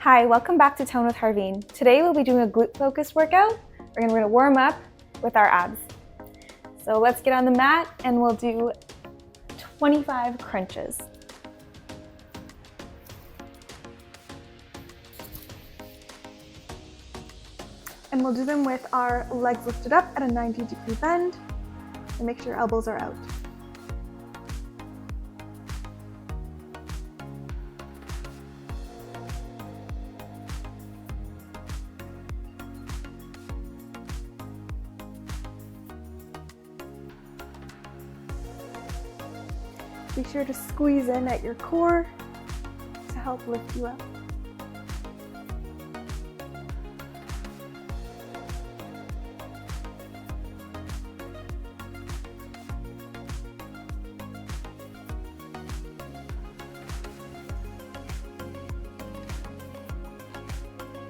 Hi, welcome back to Tone with Harveen. Today we'll be doing a glute focused workout. We're going to warm up with our abs. So let's get on the mat and we'll do 25 crunches. And we'll do them with our legs lifted up at a 90-degree bend, and make sure your elbows are out. Be sure to squeeze in at your core to help lift you up.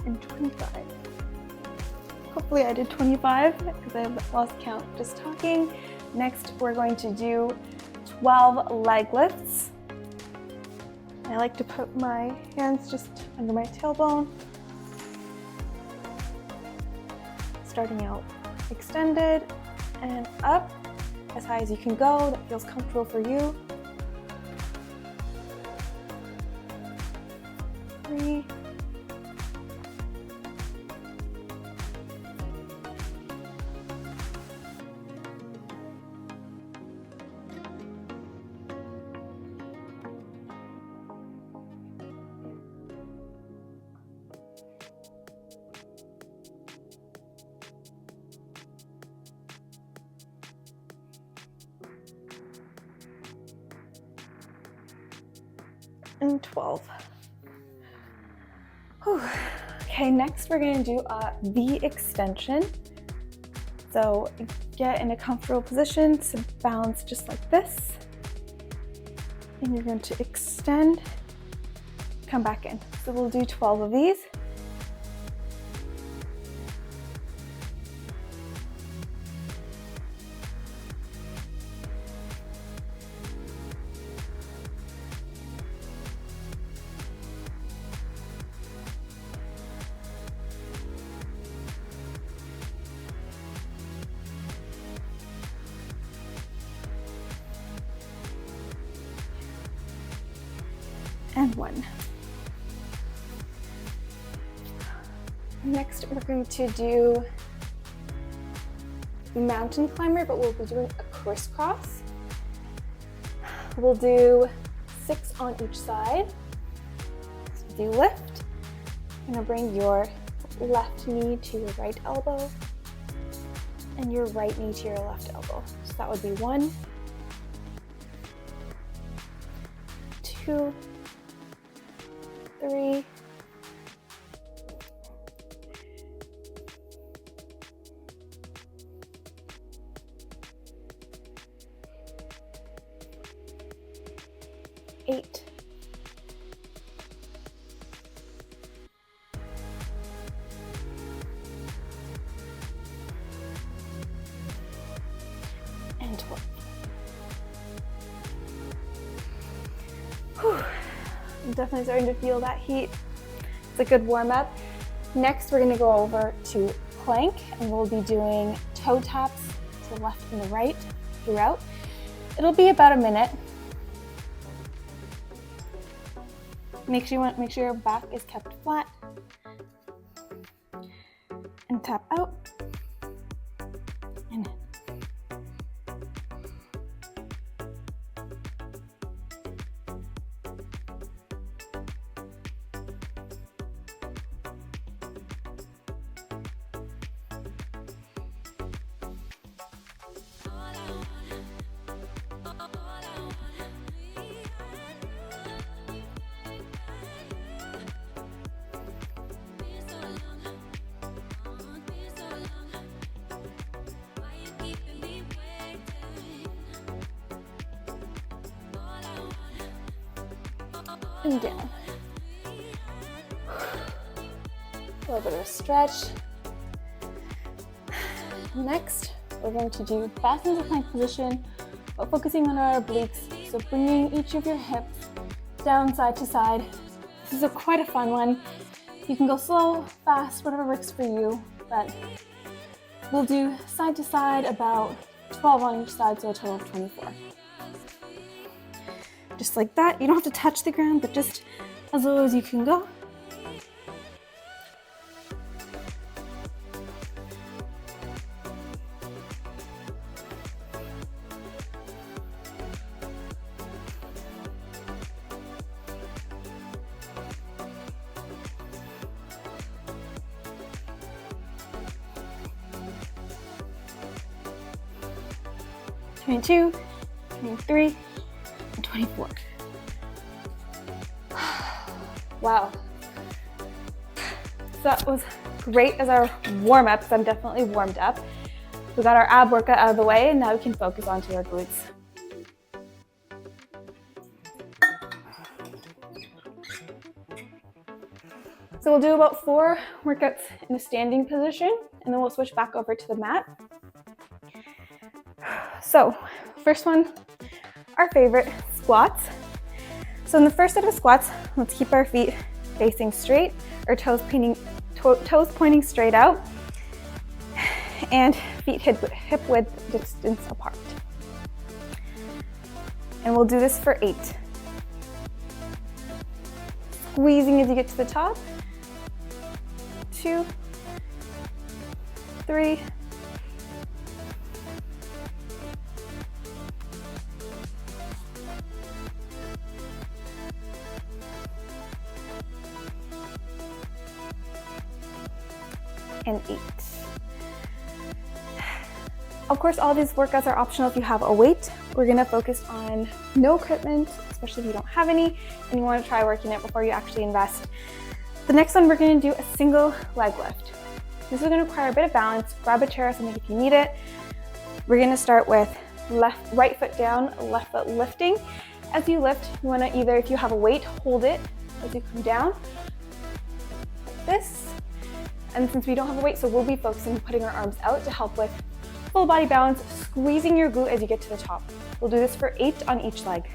And 25. Hopefully I did 25 because I've lost count just talking. Next, we're going to do 12 leg lifts. I like to put my hands just under my tailbone. Starting out extended and up as high as you can go. That feels comfortable for you. 3, 12. Whew. Okay, next we're going to do a V extension. So get in a comfortable position to balance just like this. And you're going to extend, come back in. So we'll do 12 of these. And 1. Next, we're going to do mountain climber, but we'll be doing a crisscross. We'll do 6 on each side. So do lift. You're gonna bring your left knee to your right elbow and your right knee to your left elbow. So that would be 1, 2, 3, 8, 12. Whew. I'm definitely starting to feel that heat. It's a good warm up. Next, we're gonna go over to plank and we'll be doing toe taps to the left and the right throughout. It'll be about a minute. Make sure your back is kept flat. And tap out and in. And down. A little bit of a stretch. Next, we're going to do back into plank position, but focusing on our obliques. So bringing each of your hips down side to side. This is quite a fun one. You can go slow, fast, whatever works for you, but we'll do side to side about 12 on each side, so a total of 24. Just like that. You don't have to touch the ground, but just as low as you can go. Two, 23, and 24. Wow. So that was great as our warm-up, because I'm definitely warmed up. We got our ab workout out of the way, and now we can focus onto our glutes. So we'll do about 4 workouts in a standing position, and then we'll switch back over to the mat. So, first one, our favorite, squats. So in the first set of squats, let's keep our feet facing straight, or toes pointing straight out, and feet hip width distance apart. And we'll do this for 8. Squeezing as you get to the top. 2, 3, 8. Of course, all these workouts are optional if you have a weight. We're gonna focus on no equipment, especially if you don't have any, and you wanna try working it before you actually invest. The next one, we're gonna do a single leg lift. This is gonna require a bit of balance. Grab a chair or something if you need it. We're gonna start with right foot down, left foot lifting. As you lift, you wanna either, if you have a weight, hold it as you come down, like this. And since we don't have a weight, so we'll be focusing on putting our arms out to help with full body balance, squeezing your glute as you get to the top. We'll do this for 8 on each leg.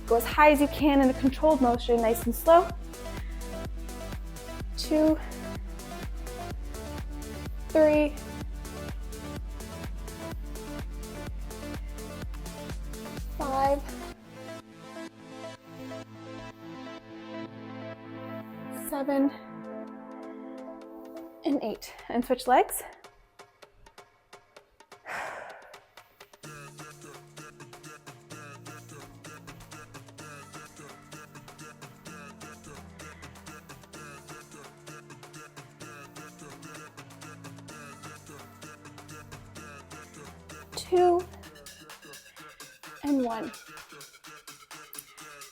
Go as high as you can in a controlled motion, nice and slow. 2, 3, 5, 7, and 8. And switch legs. Two, and 1.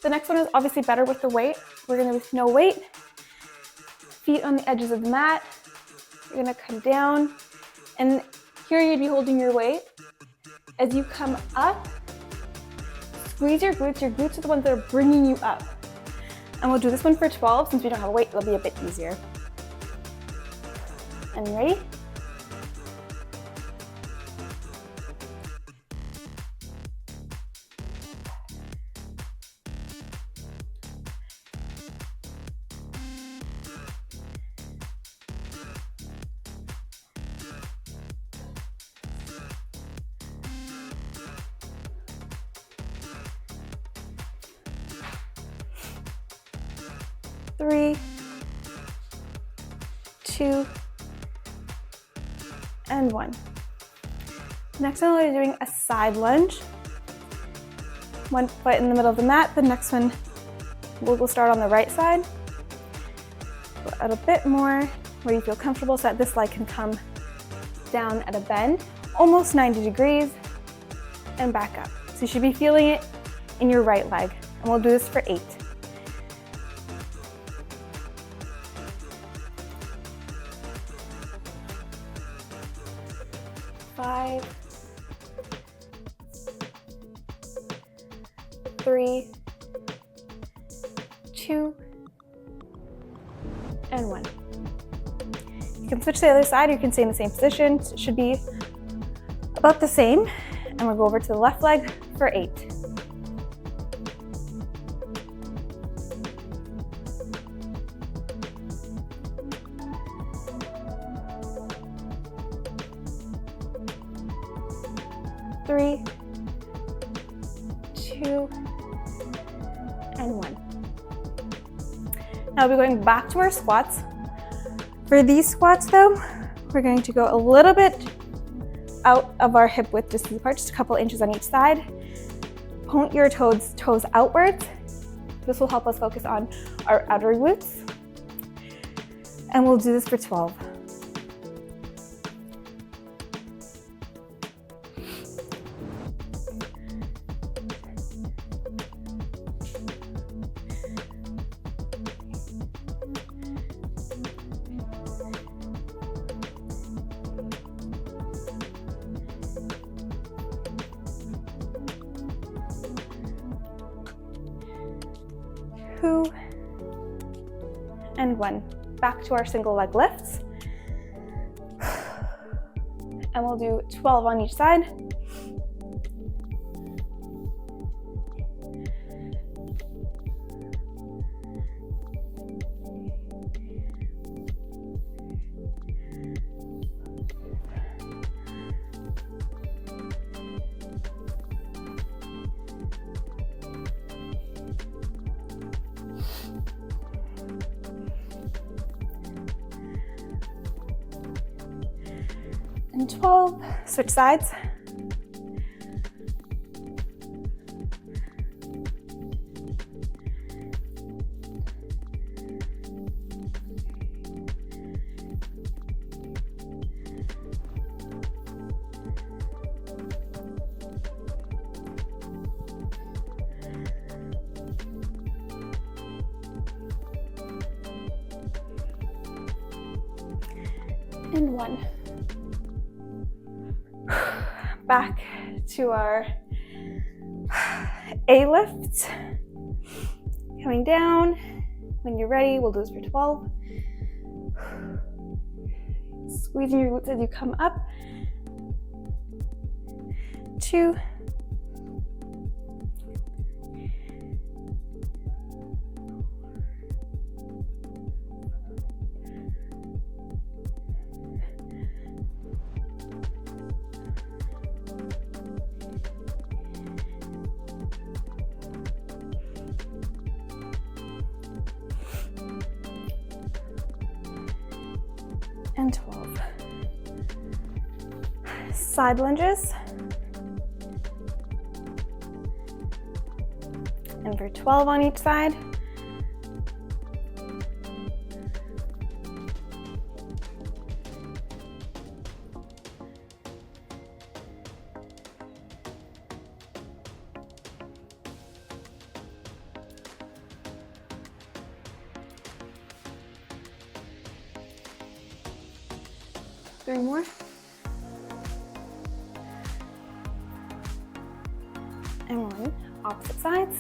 The next one is obviously better with the weight. We're gonna with no weight. Feet on the edges of the mat. You're gonna come down, and here you'd be holding your weight. As you come up, squeeze your glutes. Your glutes are the ones that are bringing you up. And we'll do this one for 12. Since we don't have a weight, it'll be a bit easier. And ready? Three, 2, and 1. Next one, we're doing a side lunge. One foot in the middle of the mat. The next one, we'll start on the right side. Go out a bit more where you feel comfortable so that this leg can come down at a bend, almost 90 degrees, and back up. So you should be feeling it in your right leg. And we'll do this for 8. 5, 3, 2, and 1. You can switch to the other side, or you can stay in the same position. So it should be about the same. And we'll go over to the left leg for 8. . 3, 2, and 1. Now we'll be going back to our squats. For these squats though, we're going to go a little bit out of our hip width distance apart, just a couple inches on each side. Point your toes outwards. This will help us focus on our outer glutes. And we'll do this for 12. Two and 1. Back to our single leg lifts. And we'll do 12 on each side. And 12, switch sides. And 1. Back to our A lift. Coming down. When you're ready, we'll do this for 12. Squeezing your glutes as you come up. 2. And 12. Side lunges. And for 12 on each side. Three more. And 1. Opposite sides.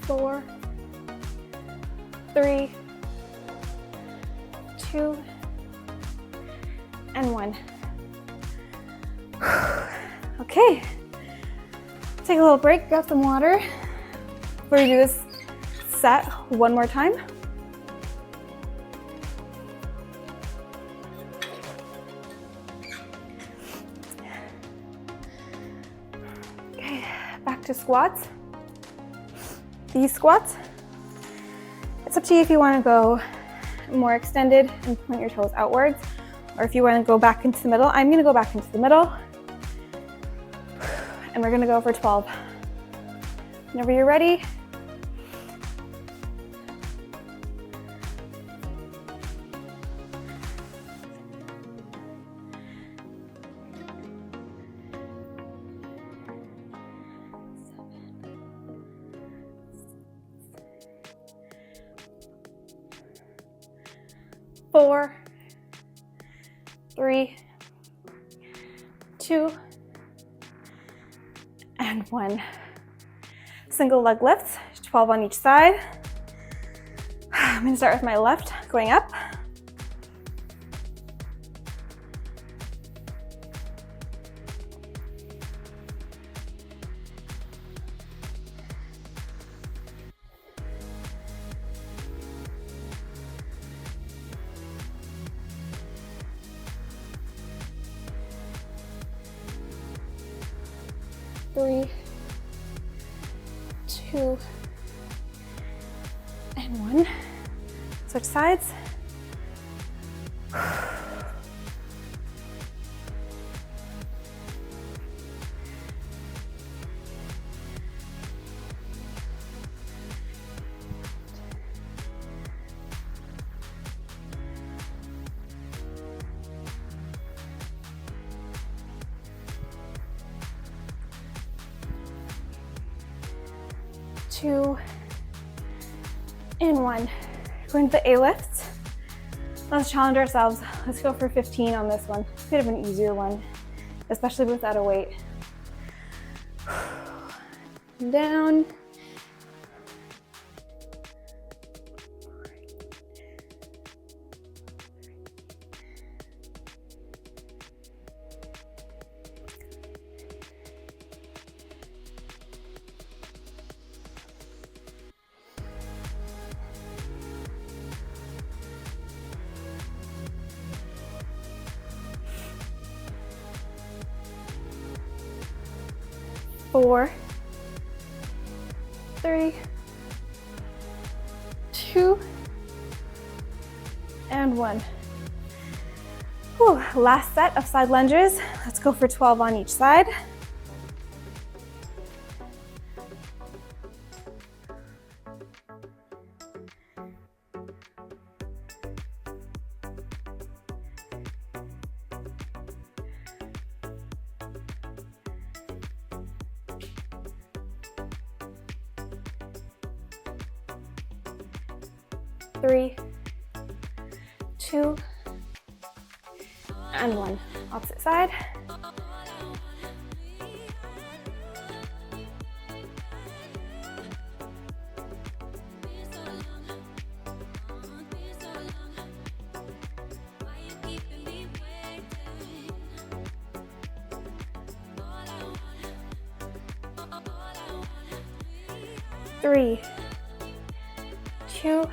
Four, 3, 2, and 1. Okay, take a little break, grab some water. Before we do this set one more time. Okay, back to squats. These squats, it's up to you if you want to go more extended and point your toes outwards, or if you want to go back into the middle. I'm going to go back into the middle, and we're going to go for 12. Whenever you're ready. Four, 3, 2, and 1. Single leg lifts, 12 on each side. I'm going to start with my left, going up. 3, 2, and 1. Switch sides. 2, and 1. Going to the A lifts. Let's challenge ourselves. Let's go for 15 on this one. It's a bit of an easier one, especially without a weight. Down. Four, 3, 2, and 1. Whew. Last set of side lunges. Let's go for 12 on each side. Three, 2, and 1. Opposite side. Three, 2,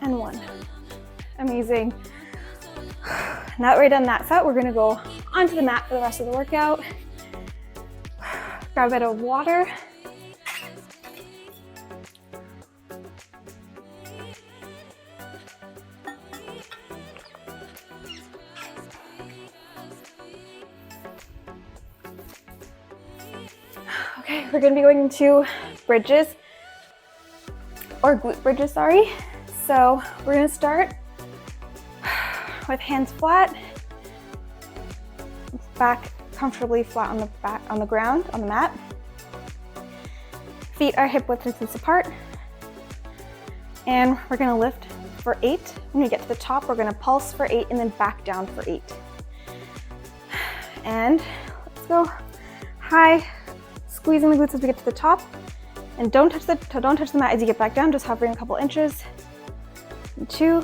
and 1. Amazing. Now that we're done that set, we're gonna go onto the mat for the rest of the workout. Grab a bit of water. Okay, we're gonna be going into bridges, or glute bridges, sorry. So we're gonna start with hands flat, back comfortably flat on the ground, on the mat. Feet are hip width distance apart. And we're gonna lift for 8. When we get to the top, we're gonna pulse for 8 and then back down for 8. And let's go high, squeezing the glutes as we get to the top. And don't touch the mat as you get back down, just hovering a couple inches. 2,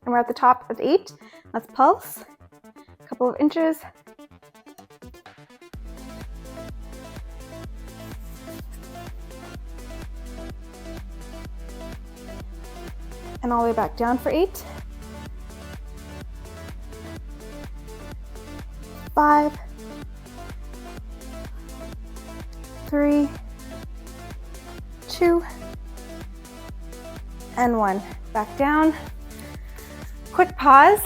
and we're at the top of 8. Let's pulse a couple of inches. And all the way back down for 8. 5, 3, 2, and 1. Back down. Quick pause.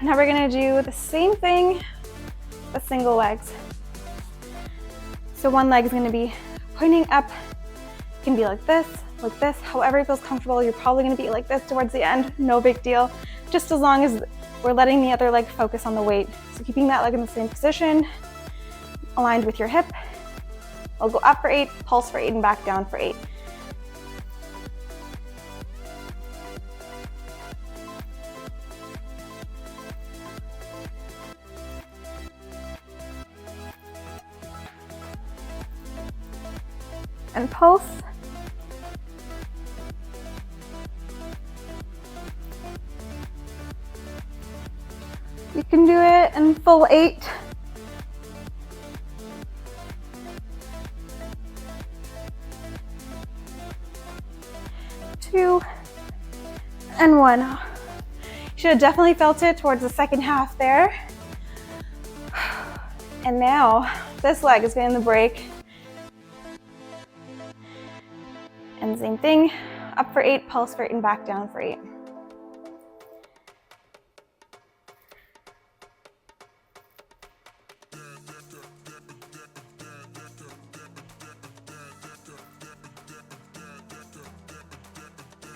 Now we're gonna do the same thing with single legs. So one leg is gonna be pointing up. It can be like this, however it feels comfortable. You're probably gonna be like this towards the end, no big deal. Just as long as we're letting the other leg focus on the weight. So keeping that leg in the same position, aligned with your hip. I'll go up for 8, pulse for 8, and back down for 8. And pulse. You can do it in full 8. 2, and 1. You should have definitely felt it towards the second half there. And now this leg is getting the break. And same thing, up for 8, pulse for 8, and back down for 8.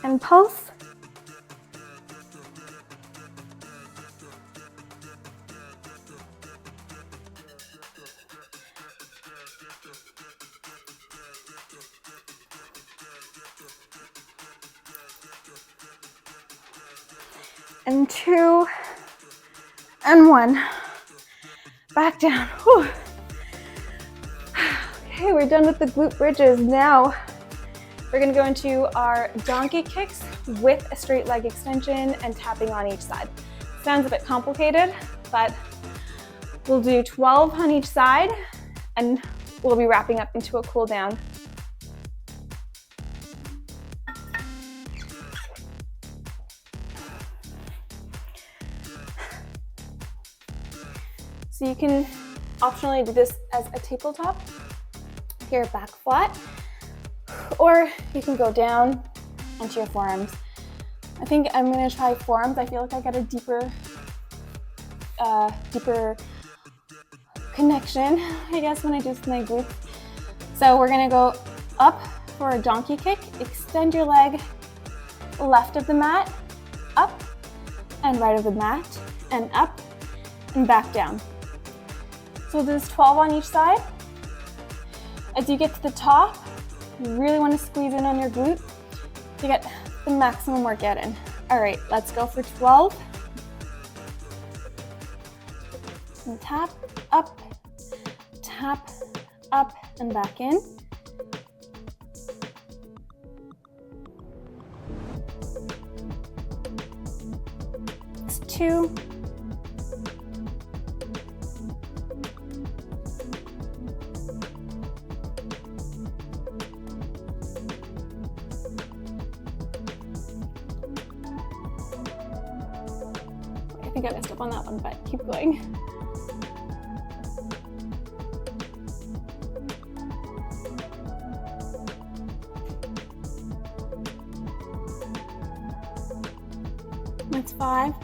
And pulse. And 2, and 1. Back down. Whew. Okay, we're done with the glute bridges. Now we're gonna go into our donkey kicks with a straight leg extension and tapping on each side. Sounds a bit complicated, but we'll do 12 on each side and we'll be wrapping up into a cool down. So you can optionally do this as a tabletop, your back flat, or you can go down onto your forearms. I think I'm gonna try forearms. I feel like I got a deeper connection, I guess, when I do this with my glutes. So we're gonna go up for a donkey kick, extend your leg left of the mat, up and right of the mat, and up and back down. So there's 12 on each side. As you get to the top, you really want to squeeze in on your glute to get the maximum workout in. All right, let's go for 12. And tap, up, and back in. It's 2. I think I messed up on that one, but keep going. That's 5.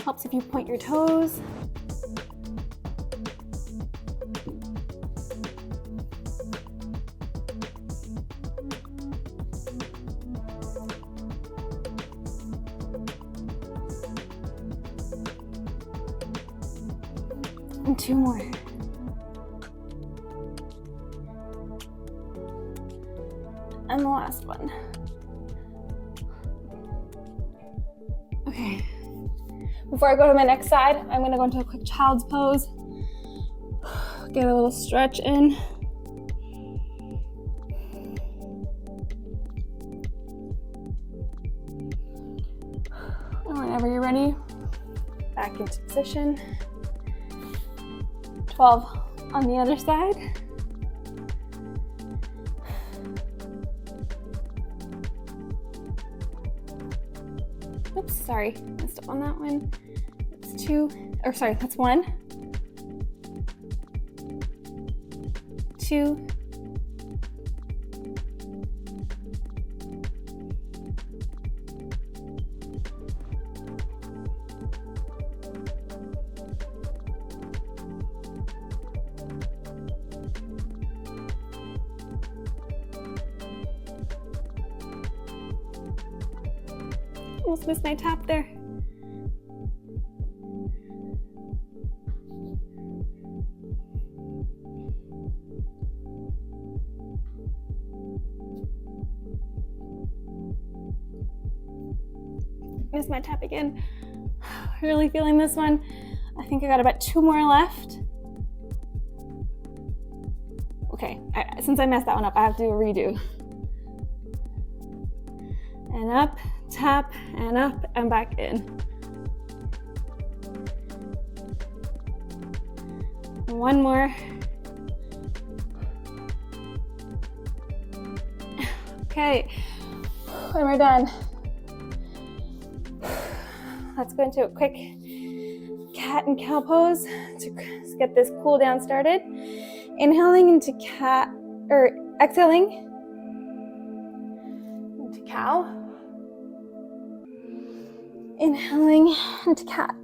Helps if you point your toes. And 2 more. And the last one. Okay. Before I go to my next side, I'm gonna go into a quick child's pose. Get a little stretch in. And whenever you're ready, back into position. 12 on the other side. Oops, sorry, messed up on that one. That's 2, or sorry, that's 1, 2, almost missed my tap there. Missed my tap again. Really feeling this one. I think I got about 2 more left. Okay, since I messed that one up, I have to do a redo. and up, tap, and up, and back in. One more. Okay, when we're done, let's go into a quick cat and cow pose to get this cool down started. Inhaling into cat, or exhaling into cow. Inhaling into cat.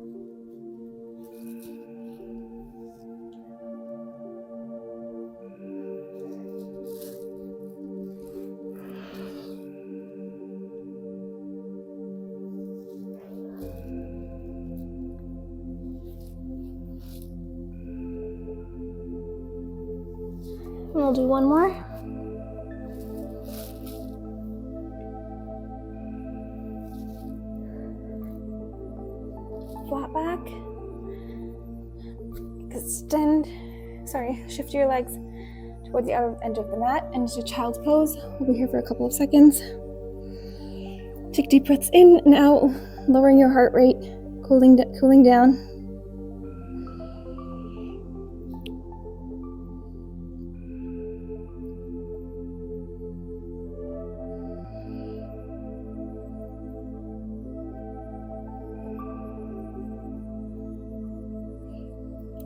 And we'll do one more. Flat back. Shift your legs towards the other edge of the mat and into child's pose. We'll be here for a couple of seconds. Take deep breaths in and out, lowering your heart rate, cooling down.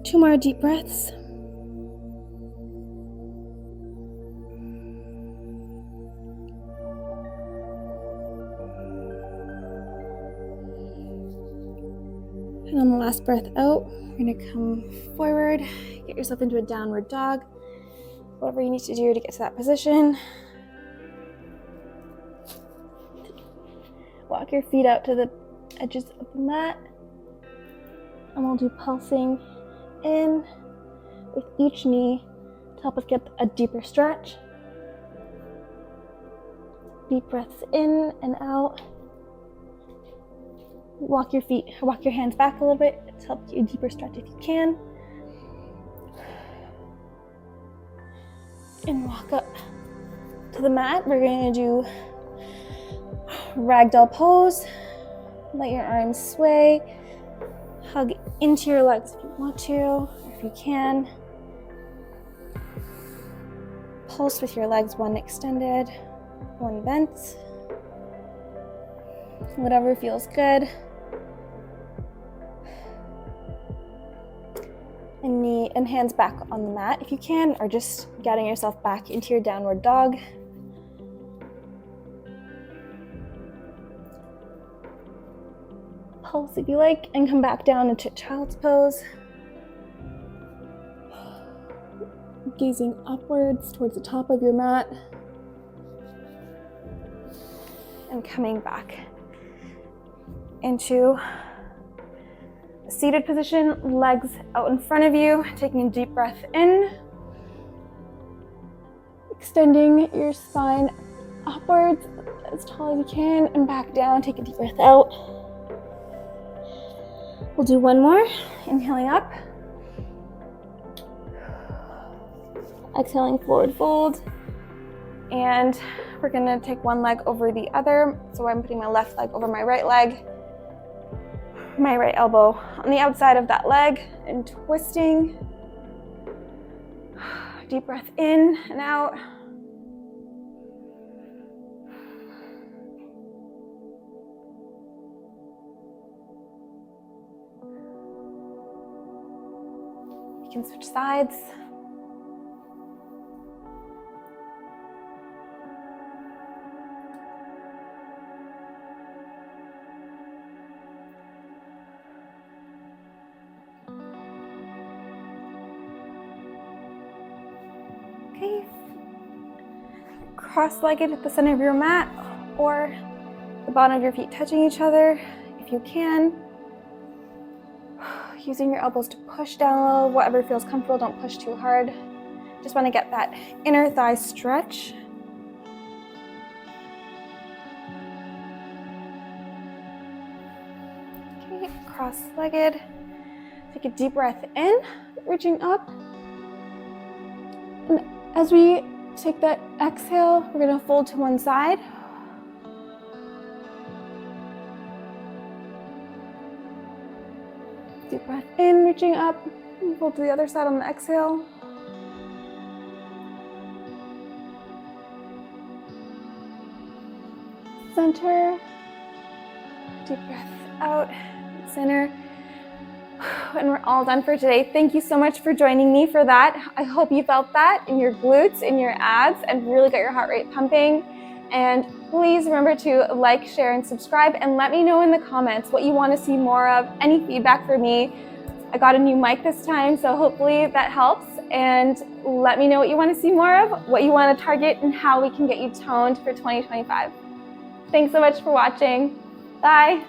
Two more deep breaths. And on the last breath out, you're going to come forward, get yourself into a downward dog. Whatever you need to do to get to that position. Walk your feet out to the edges of the mat. And we'll do pulsing in with each knee to help us get a deeper stretch. Deep breaths in and out. Walk your hands back a little bit to help you a deeper stretch if you can. And walk up to the mat. We're going to do ragdoll pose. Let your arms sway. Hug into your legs if you want to, or if you can. Pulse with your legs, one extended, one bent. Whatever feels good. And knee and hands back on the mat if you can, or just getting yourself back into your downward dog. Pulse if you like, and come back down into child's pose. Gazing upwards towards the top of your mat. And coming back into a seated position, legs out in front of you, taking a deep breath in. Extending your spine upwards as tall as you can, and back down, take a deep breath out. We'll do one more, inhaling up. Exhaling, forward fold. And we're gonna take one leg over the other. So I'm putting my left leg over my right leg, my right elbow on the outside of that leg, and twisting. Deep breath in and out. You can switch sides. Okay. Cross-legged at the center of your mat, or the bottom of your feet touching each other if you can. Using your elbows to push down a little, whatever feels comfortable, don't push too hard. Just want to get that inner thigh stretch. Okay, cross-legged. Take a deep breath in, reaching up. And as we take that exhale, we're going to fold to one side. Deep breath in, reaching up. Pull to the other side on the exhale. Center. Deep breath out, center. And we're all done for today. Thank you so much for joining me for that. I hope you felt that in your glutes, in your abs, and really got your heart rate pumping. And please remember to like, share, and subscribe, and let me know in the comments what you want to see more of, any feedback for me. I got a new mic this time, so hopefully that helps. And let me know what you want to see more of, what you want to target, and how we can get you toned for 2025. Thanks so much for watching. Bye.